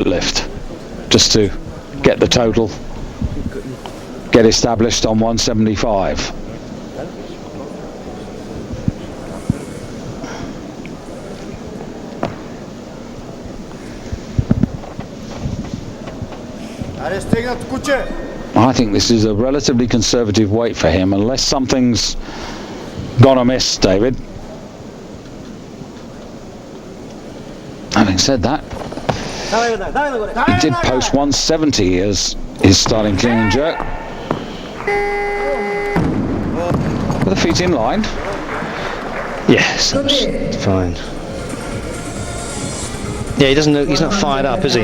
lift, just to get the total, get established on 175. I think this is a relatively conservative weight for him, unless something's gone amiss, David. Having said that, he did post 170 as his starting clean and jerk. With the feet in line. Yes, that's fine. Yeah, he doesn't look, he's not fired up, is he?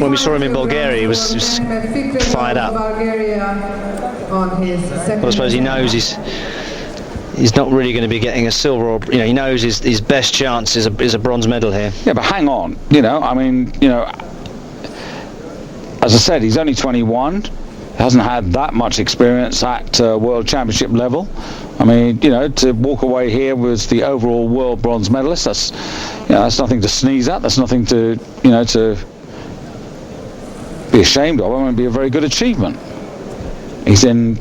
When we saw him in Bulgaria, he was fired up. Well, I suppose he knows he's not really going to be getting a silver, or he knows his best chance is a bronze medal here. Yeah, but hang on, I mean, as I said, he's only 21, hasn't had that much experience at World Championship level. I mean, to walk away here with the overall world bronze medalist, that's nothing to sneeze at. That's nothing to to be ashamed of. I mean, it'd be a very good achievement. He's in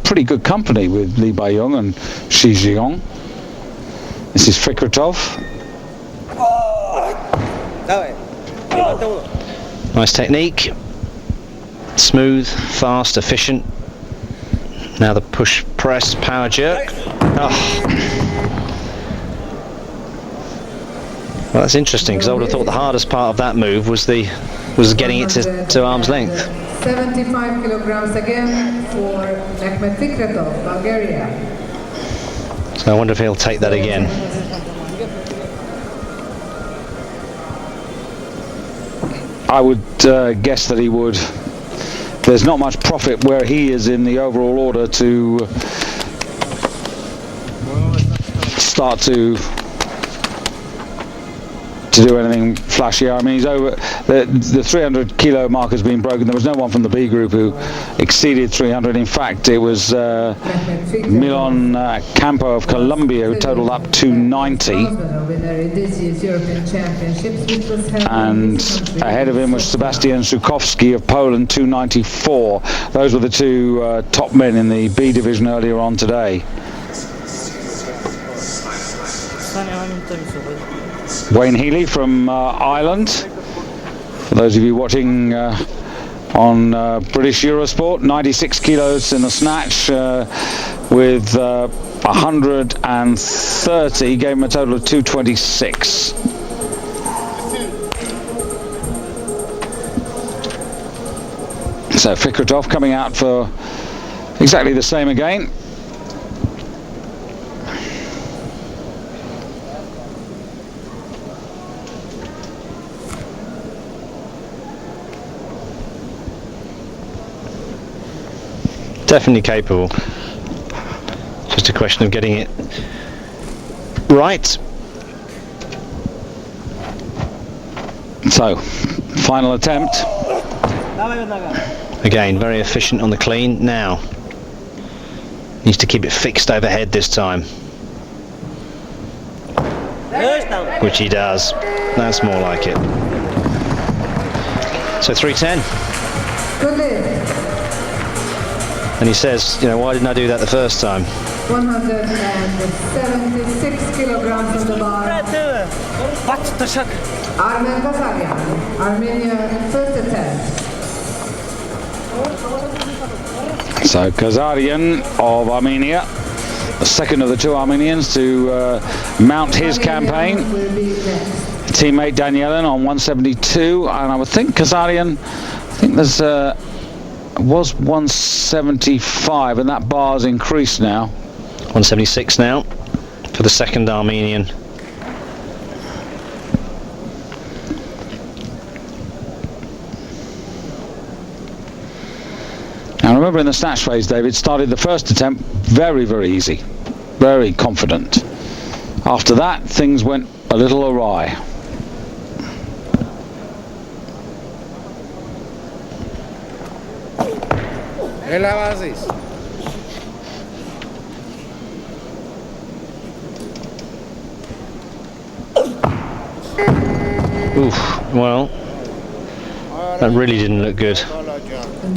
pretty good company with Lee Bai-young and Shi Jiong. This is Fikretov. Nice technique. Smooth, fast, efficient. Now the push, press, power jerk. Oh. Well, that's interesting, because I would have thought the hardest part of that move was getting it to arm's length. 75 kilograms again for Fikretov, Bulgaria. So I wonder if he'll take that again. I would guess that he would. There's not much profit where he is in the overall order to start to do anything flashy. I mean, he's over the 300 kilo mark has been broken. There was no one from the B group who exceeded 300. In fact, it was Milan Campo of Colombia who totaled up 290, and ahead of him was Sebastian Sukowski of Poland, 294. Those were the two top men in the B division earlier on today. Wayne Healy from Ireland, for those of you watching on British Eurosport, 96 kilos in the snatch with 130, gave him a total of 226. So Fikretov coming out for exactly the same again. Definitely capable. Just a question of getting it right. So, final attempt. Again, very efficient on the clean. Now, needs to keep it fixed overhead this time. Which he does. That's more like it. So 310. And he says, why didn't I do that the first time? 176 kilograms on the bar. Armenian first attempt. So Kazarian of Armenia, the second of the two Armenians to mount his campaign. Teammate Danielin on 172, and I would think Kazarian, there's was 175, and that bar's increased now. 176 now for the second Armenian. Now remember, in the snatch phase, David started the first attempt very, very easy, very confident. After that, things went a little awry. Oof, Well, that really didn't look good.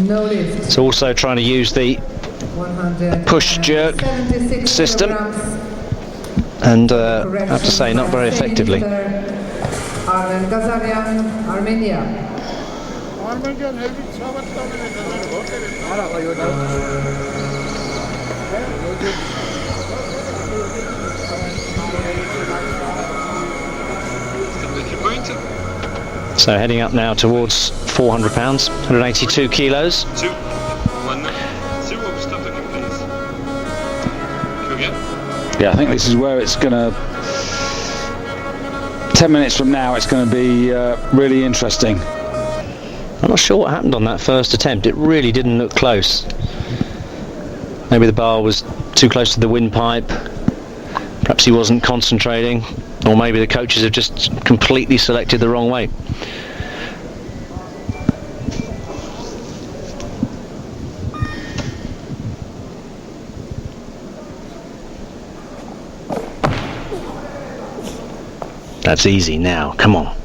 No lift. It's also trying to use the push jerk 176 system, kilograms. and I have to say, not very effectively. Bulgarian, Armenia. So heading up now towards 400 pounds, 182 kilos. Yeah, I think this is where it's going to, 10 minutes from now, it's going to be really interesting. I'm not sure what happened on that first attempt. It really didn't look close. Maybe the bar was too close to the windpipe. Perhaps he wasn't concentrating, or maybe the coaches have just completely selected the wrong way. That's easy now, come on.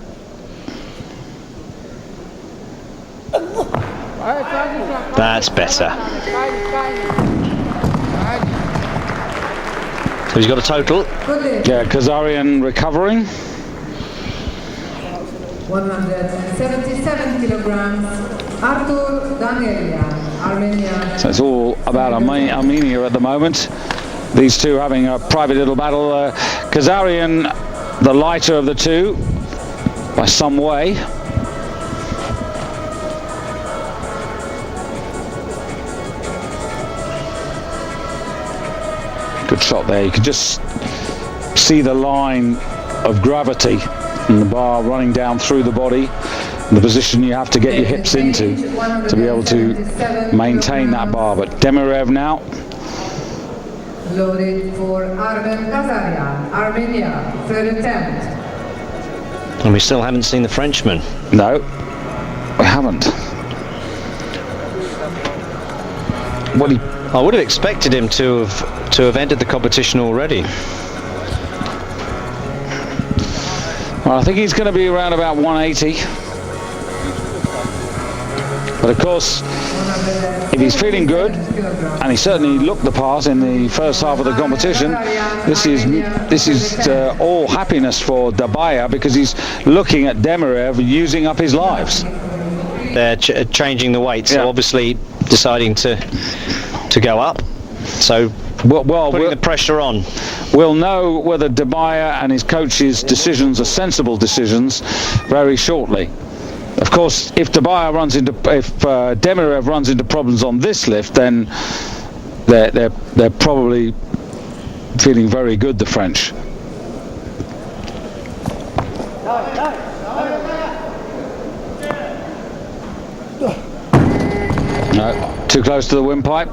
That's better. So he's got a total. Yeah, Kazarian recovering. 177 kilograms. Artur Danielian, Armenia. So it's all about Armenia at the moment. These two having a private little battle. Kazarian, the lighter of the two, by some way. Good shot there. You can just see the line of gravity in the bar running down through the body, the position you have to get your hips into to be able to maintain that bar. But Demirev now. Loaded for Armen Kazarian, Armenia, third attempt. And we still haven't seen the Frenchman. No, we haven't. I would have expected him to have entered the competition already. Well, I think he's going to be around about 180. But of course, if he's feeling good, and he certainly looked the part in the first half of the competition, this is all happiness for Dabaya, because he's looking at Demirev using up his lives. They're changing the weight, so Yeah. obviously deciding to go up. So putting the pressure on. We'll know whether Dabaya and his coach's decisions are sensible decisions very shortly. Of course, if Demirev runs into problems on this lift, then they're probably feeling very good, the French. No, too close to the windpipe.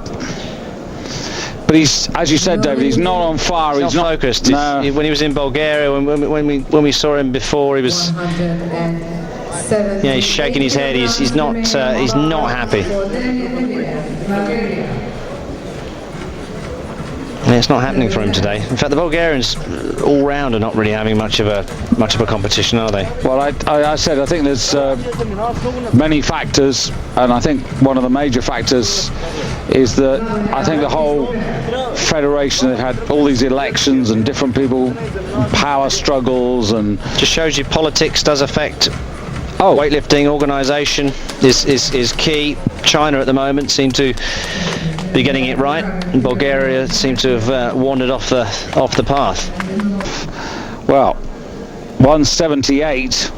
But he's, as you said, David, he's not on fire. He's not focused. No. When he was in Bulgaria, when we saw him before, he was. Yeah, he's shaking his head. He's not happy. Yeah, it's not happening for him today. In fact, the Bulgarians all round are not really having much of a competition, are they? Well, I said I think there's many factors, and I think one of the major factors is that I think the whole federation had had all these elections and different people, power struggles, and just shows you politics does affect. Weightlifting organisation is key. China at the moment seem to be getting it right, and Bulgaria seem to have wandered off the path. Well, 178.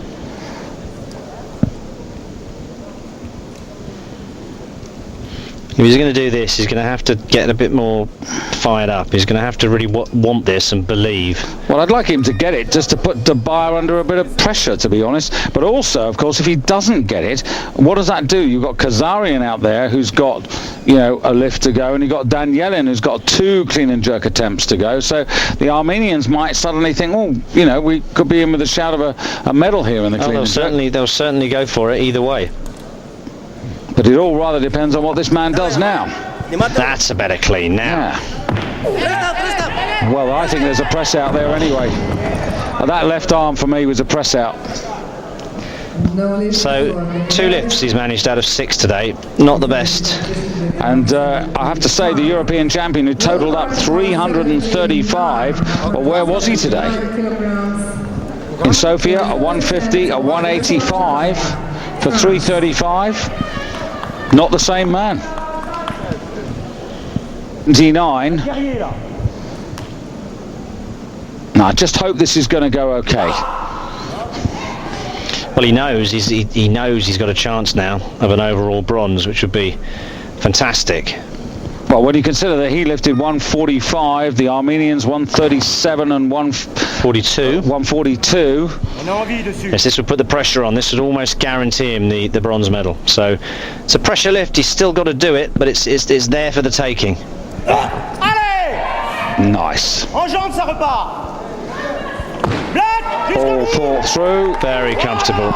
If he's going to do this, he's going to have to get a bit more fired up. He's going to have to really want this and believe. Well, I'd like him to get it, just to put Dabaya under a bit of pressure, to be honest. But also, of course, if he doesn't get it, what does that do? You've got Kazarian out there who's got, a lift to go, and you've got Danielian who's got 2 clean and jerk attempts to go. So the Armenians might suddenly think, we could be in with a shout of a medal here in the clean and jerk. They'll certainly go for it either way. But it all rather depends on what this man does now. That's a better clean now. Yeah. Well, I think there's a press out there anyway. That left arm for me was a press out. No lift So for 2 lifts he's managed out of 6 today. Not the best. And I have to say, the European champion who totaled up 335, well, where was he today? In Sofia, a 150, a 185 for 335. Not the same man. 79. No, I just hope this is going to go okay. Well, he knows he knows he's got a chance now of an overall bronze, which would be fantastic. Well, when you consider that he lifted 145, the Armenians 137 and 142. 142. Yes, this would put the pressure on. This would almost guarantee him the bronze medal. So it's a pressure lift. He's still got to do it, but it's there for the taking. Nice. All thought through. Very comfortable.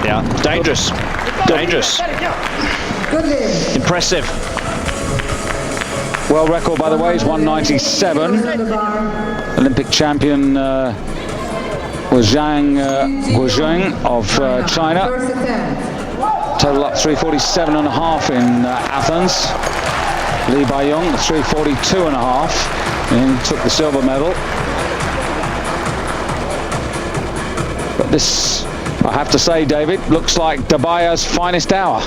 Yeah, dangerous. Dangerous. Good lift. Impressive. World record, by the way, is 197. On the bar. Olympic champion was Zhang Guozheng of China. First attempt. Total up 347 and a half in Athens. Li Baiyong 342 and a half, and took the silver medal. But this, I have to say, David, looks like Dabaya's finest hour.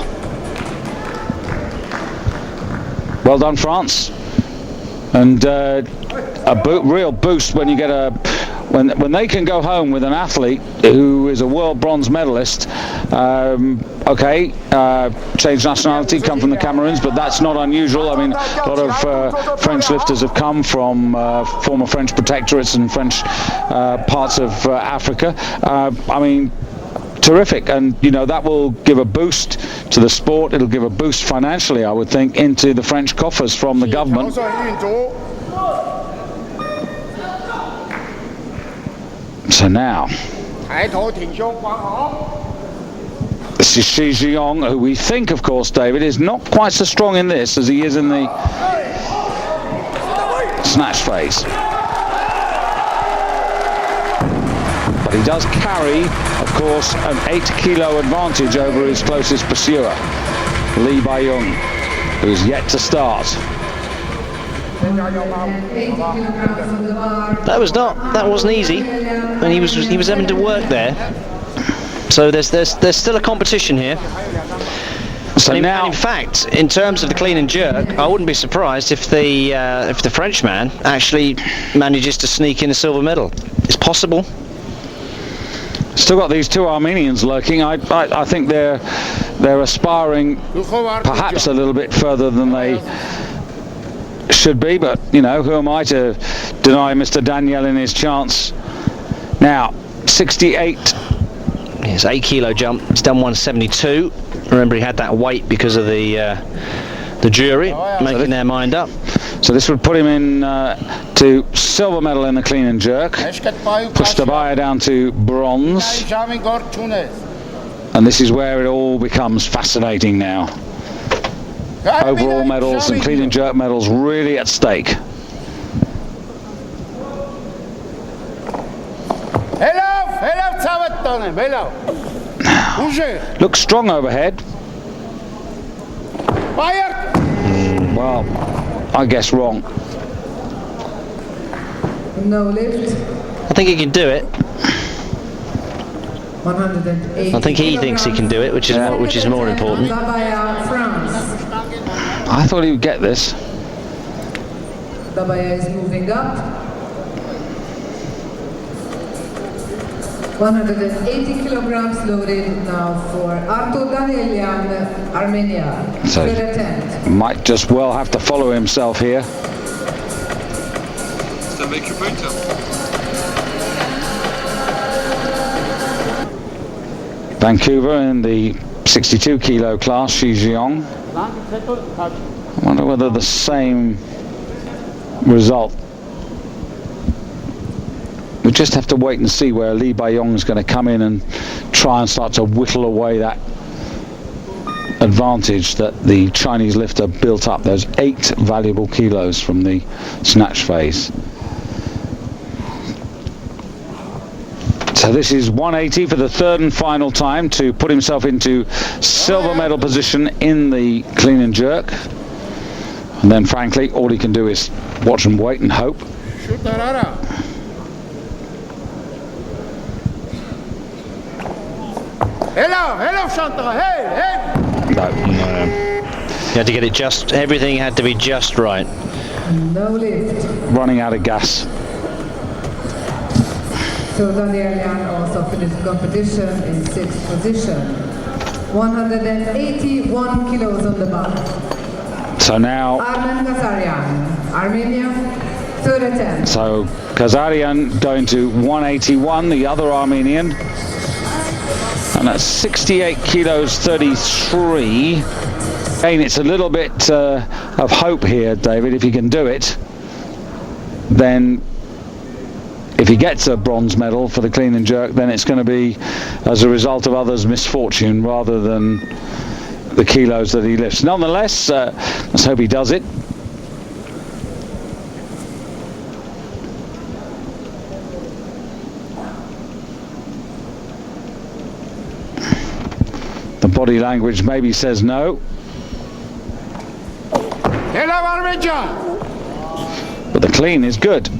Well done, France. And a real boost when you get when they can go home with an athlete who is a world bronze medalist. Changed nationality, come from the Cameroons, but that's not unusual. I mean, a lot of French lifters have come from former French protectorates and French parts of Africa. I mean, terrific, and you know that will give a boost to the sport. It'll give a boost financially, I would think, into the French coffers from the government. So now, this is Shi Jiong, who we think, of course, David, is not quite so strong in this as he is in the snatch phase. But he does carry, of course, an 8-kilo advantage over his closest pursuer, Li Baiyong, who's yet to start. That wasn't easy, and he was having to work there. So there's still a competition here. So and now, in fact, in terms of the clean and jerk, I wouldn't be surprised if the Frenchman actually manages to sneak in a silver medal. It's possible. still got these 2 Armenians lurking. I think they're aspiring perhaps a little bit further than they should be, but you know, who am I to deny Mr. Danielin his chance? Now 68. Yes, 8-kilo jump. He's done 172. Remember, he had that weight because of the jury making their mind up. So this would put him in to silver medal in the clean and jerk. Push Dabaya down to bronze. And this is where it all becomes fascinating now. Overall medals and clean and jerk medals really at stake. Looks strong overhead. Well, I guess wrong. No lift. I think he can do it. 180. I think he thinks he can do it, which is more important. Dabaya, France. I thought he would get this. Dabaya is moving up. 180 kilograms loaded now for Artur Danielian, Armenia. So Third attempt. might just well have to follow himself here. Vancouver in the 62-kilo class, Shi Jiong. I wonder whether the same result. We just have to wait and see where Li Baiyong is going to come in and try and start to whittle away that advantage that the Chinese lifter built up. There's 8 valuable kilos from the snatch phase. So So this is 180 for the third and final time to put himself into silver medal position in the clean and jerk. And then frankly, all he can do is watch and wait and hope. Hello, Chantal, hey! No. You had to get it just, everything had to be just right. No lift. Running out of gas. So Danielian also finished the competition in 6th position. 181 kilos on the bar. So now, Kazarian, Armenia, third attempt. so Kazarian going to 181, the other Armenian. And that's 68 kilos 33. Again, it's a little bit of hope here, David. If he can do it, then if he gets a bronze medal for the clean and jerk, then it's going to be as a result of others' misfortune rather than the kilos that he lifts. Nonetheless, let's hope he does it. The body language maybe says no. But the clean is good.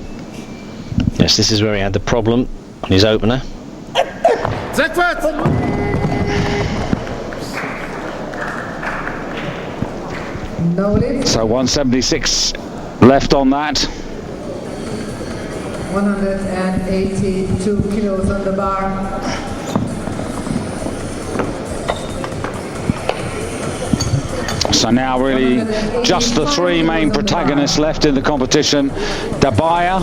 Yes, this is where he had the problem on his opener. No lift. So 176 left on that. 182 kilos on the bar. So now really just the three main protagonists left in the competition. Dabaya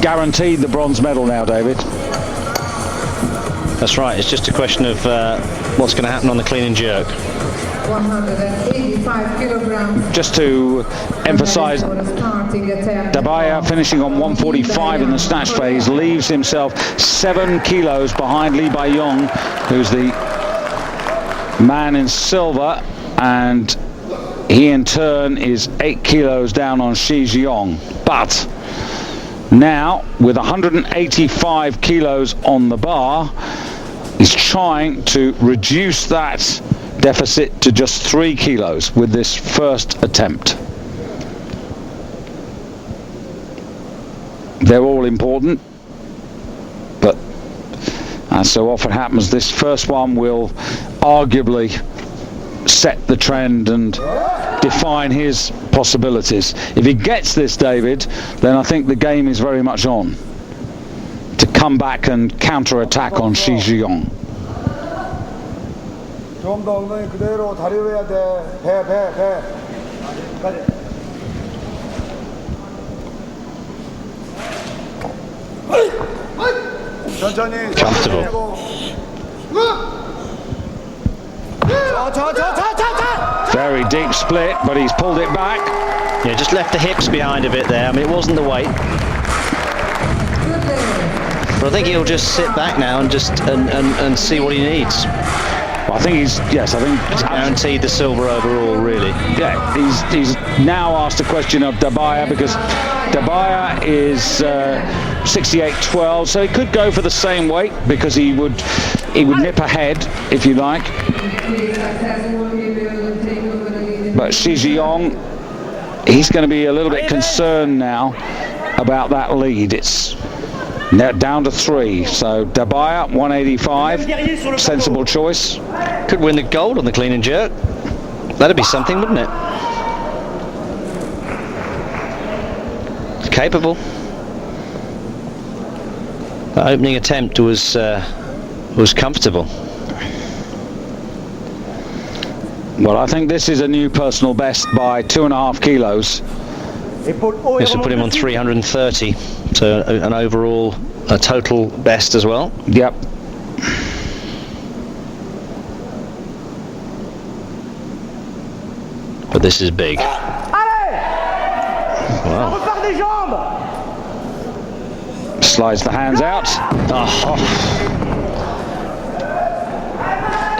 guaranteed the bronze medal now, David. That's right, it's just a question of what's going to happen on the clean and jerk. 185 kilograms. Just to emphasize, Dabaya finishing on 145 in the snatch phase leaves himself 7 kilos behind Lee Bai-yong, who's the man in silver, and he in turn is 8 kilos down on Shi Jiong. But now with 185 kilos on the bar, he's trying to reduce that deficit to just 3 kilos with this first attempt. They're all important, but as so often happens, this first one will arguably set the trend and define his possibilities. If he gets this, David, then I think the game is very much on to come back and counter-attack on Shi Jiong. 좀 더 엉덩이 그대로 다리 위에 돼. 배. 천천히. Comfortable. Very deep split, but he's pulled it back. Yeah, just left the hips behind a bit there. I mean, it wasn't the weight. But I think he'll just sit back now and just and see what he needs. Well, I think he's Guaranteed the silver overall, really. Yeah, he's now asked a question of Dabaya, because Dabaya is 68.12, so he could go for the same weight because he would nip ahead, if you like. But Shi Jiong, he's going to be a little bit concerned now about that lead. It's now down to 3, so Dabaya 185, sensible choice. Could win the gold on the clean and jerk. That'd be something, wouldn't it? It's capable. The opening attempt was comfortable. Well, I think this is a new personal best by 2.5 kilos. This will put him on 330, so an overall, a total best as well. Yep. But this is big. Wow. Slides the hands out. Oh.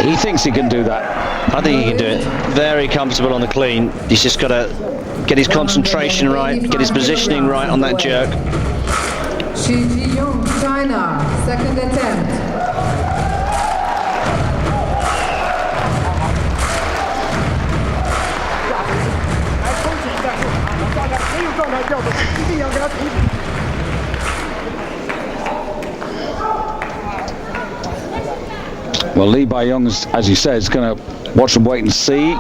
He thinks he can do that. I think he can do it. Very comfortable on the clean. He's just got to get his concentration right, get his positioning right on that jerk. Shi Jiong China, second attempt. Well, Lee Bai-yong, as you said, is going to watch and wait and see.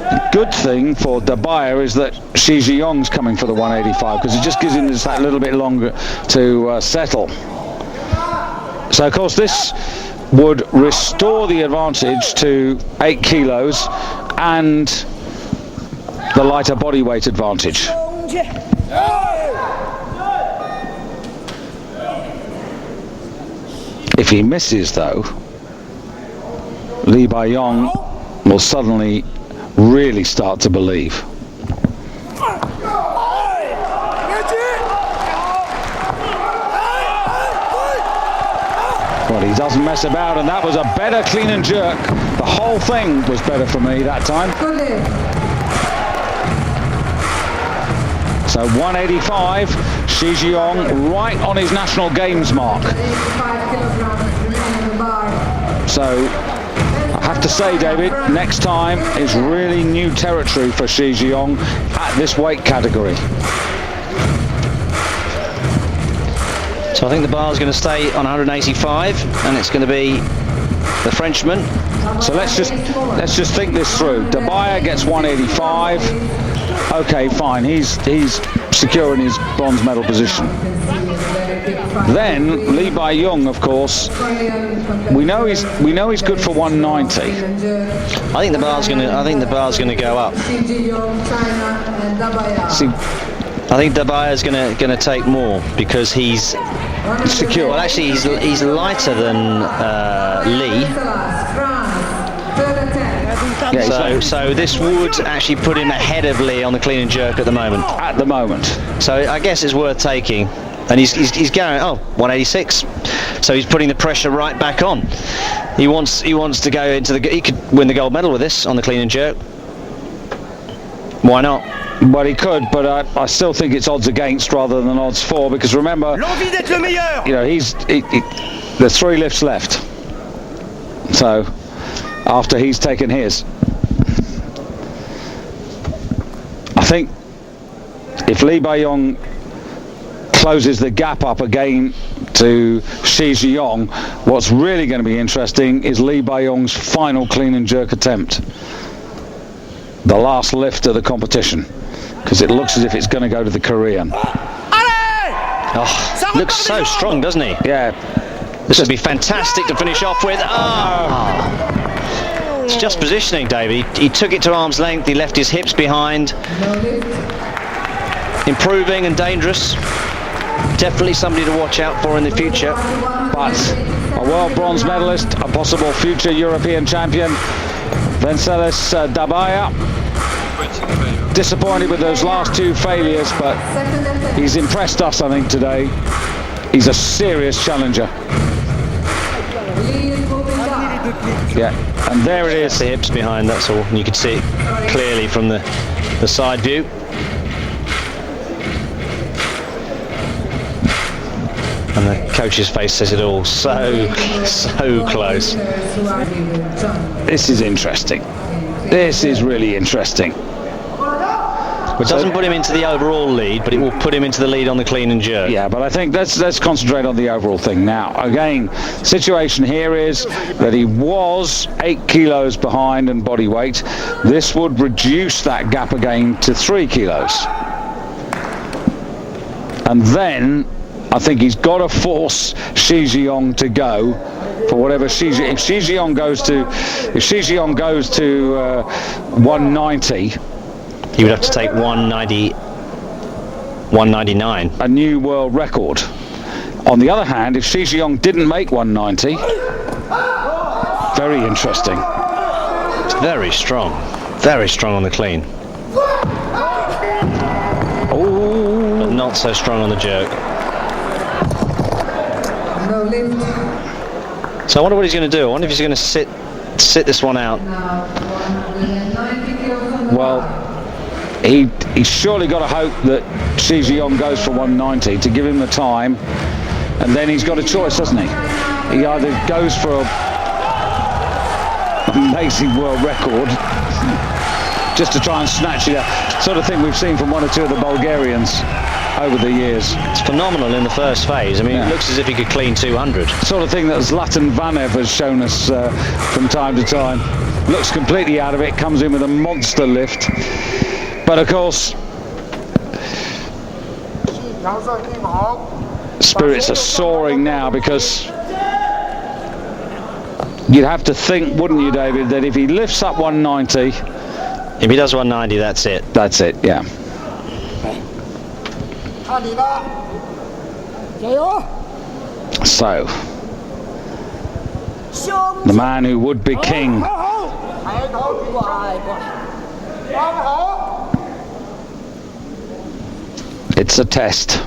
The good thing for Dabaya is that Shi Zhiyong's coming for the 185, because it just gives him just that little bit longer to settle. So, of course, this would restore the advantage to 8 kilos and the lighter body weight advantage. If he misses, though, Lee Bai-yong will suddenly really start to believe. Well, he doesn't mess about, and that was a better clean and jerk. The whole thing was better for me that time. So 185, Shi Zhiyong right on his national games mark. So I have to say, David, next time is really new territory for Shi Zhiyong at this weight category. So I think the bar is going to stay on 185, and it's going to be the Frenchman. So let's just think this through. Dabaya gets 185. Okay, fine. He's secure in his bronze medal position. Then Lee Bai-yong, of course, we know he's good for 190. I think the bar's going to go up. See, I think Dabaya's going to take more because he's secure. Well, actually, he's lighter than Lee. Yeah, so this would actually put him ahead of Lee on the clean and jerk at the moment. At the moment. So I guess it's worth taking. And he's going 186. So he's putting the pressure right back on. He wants to go into the. He could win the gold medal with this on the clean and jerk. Why not? Well, he could, but I still think it's odds against rather than odds for, because remember, you know, there's 3 lifts left. So after he's taken his, I think if Lee Bai-yong closes the gap up again to Shi Zhiyong, what's really going to be interesting is Lee Bai-yong's final clean and jerk attempt, the last lift of the competition, because it looks as if it's going to go to the Korean. Oh, looks so strong, doesn't he? Yeah. This would be fantastic to finish off with. Oh. It's just positioning, Davey. He took it to arm's length, he left his hips behind. Improving and dangerous. Definitely somebody to watch out for in the future. But a world bronze medalist, a possible future European champion, Vencelis Dabaya, disappointed with those last 2 failures, but he's impressed us, I think, today. He's a serious challenger. Yeah, and there it is. The hips behind, that's all. And you can see it clearly from the side view. And the coach's face says it all. So close. This is interesting. This is really interesting. It doesn't put him into the overall lead, but it will put him into the lead on the clean and jerk. Yeah, but I think let's concentrate on the overall thing now. Again, situation here is that he was 8 kilos behind in body weight. This would reduce that gap again to 3 kilos. And then I think he's got to force Shi Zhiyong to go for whatever if Shi Zhiyong goes to 190. He would have to take 199. A new world record. On the other hand, if Shi Zhiyong didn't make 190, very interesting. It's very strong on the clean. Oh, But not so strong on the jerk. No lift. So I wonder what he's going to do. I wonder if he's going to sit this one out. Now 190 kilos on the well, bar. he's surely got to hope that Shi Zhiyong goes for 190 to give him the time and then he's got a choice, doesn't he? He either goes for an amazing world record just to try and snatch it up, sort of thing we've seen from one or two of the Bulgarians over the years. It's phenomenal in the first phase. I mean, it looks as if he could clean 200. Sort of thing that Zlatan Vanev has shown us from time to time. Looks completely out of it, comes in with a monster lift. But of course, spirits are soaring now, because you'd have to think, wouldn't you, David, that if he lifts up 190... If he does 190, that's it. That's it, yeah. So, the man who would be king. It's a test.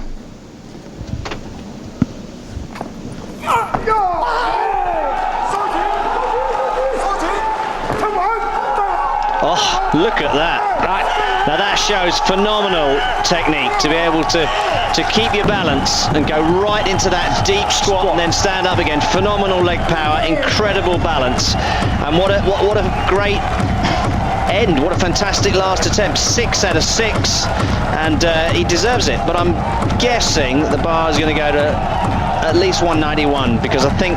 Oh, look at that. Now that shows phenomenal technique, to be able to keep your balance and go right into that deep squat and then stand up again. Phenomenal leg power, incredible balance, and what a great end. What a fantastic last attempt. 6 out of 6, and he deserves it. But I'm guessing that the bar is going to go to at least 191, because I think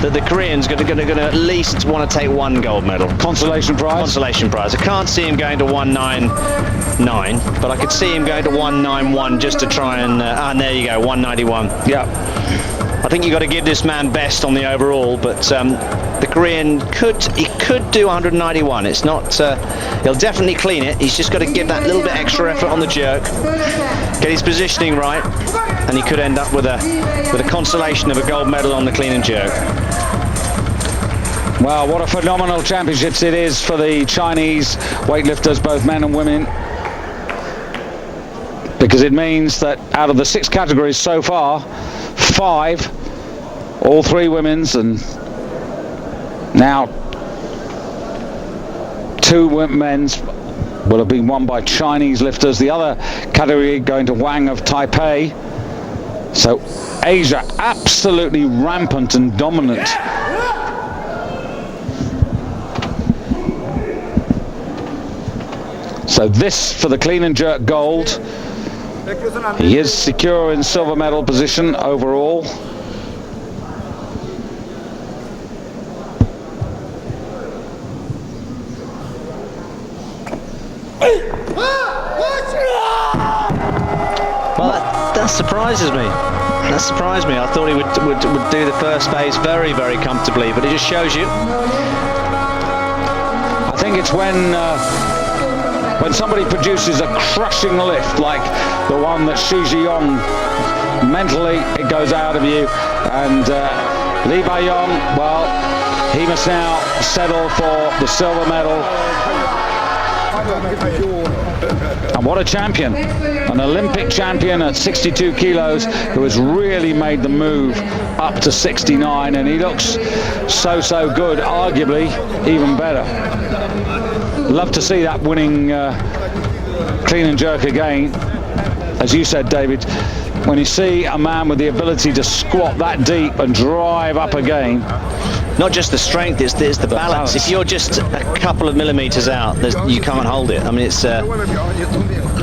that the Koreans are going to at least want to take 1 gold medal. Consolation prize? Consolation prize. I can't see him going to 199, but I could see him going to 191 just to try and there you go, 191. Yeah. I think you've got to give this man best on the overall, but the Korean could do 191. It's not, he'll definitely clean it. He's just got to give that little bit extra effort on the jerk, get his positioning right, and he could end up with a consolation of a gold medal on the clean and jerk. Well, what a phenomenal championships it is for the Chinese weightlifters, both men and women, because it means that out of the 6 categories so far, 5, all 3 women's, and now 2 men's will have been won by Chinese lifters. The other category going to Wang of Taipei. So Asia absolutely rampant and dominant. So this for the clean and jerk gold. He is secure in silver medal position overall. Well, that surprises me. That surprised me. I thought he would do the first phase very, very comfortably, but it just shows you. I think it's when somebody produces a crushing lift like the one that Xu Zhiyong, mentally it goes out of you, and Li Baiyong, well, he must now settle for the silver medal. And what a champion, an Olympic champion at 62 kilos who has really made the move up to 69, and he looks so good, arguably even better. Love to see that winning clean and jerk again. As you said, David, when you see a man with the ability to squat that deep and drive up again. Not just the strength, it's the balance. If you're just a couple of millimeters out, you can't hold it. I mean, it's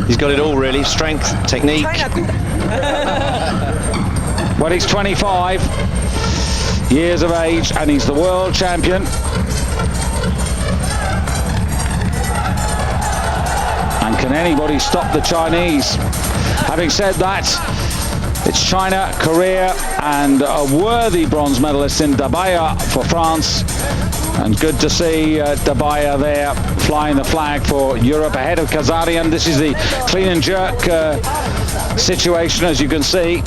he's got it all really. Strength, technique. Well, he's 25 years of age and he's the world champion. And can anybody stop the Chinese? Having said that, it's China, Korea, and a worthy bronze medalist in Dabaya for France. And good to see Dabaya there flying the flag for Europe ahead of Kazarian. This is the clean and jerk situation, as you can see.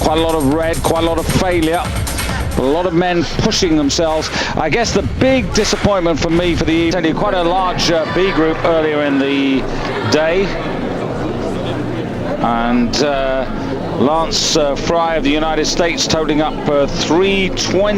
Quite a lot of red, quite a lot of failure. But a lot of men pushing themselves. I guess the big disappointment for me for the evening, quite a large B group earlier in the day. And Lance Fry of the United States totaling up 320.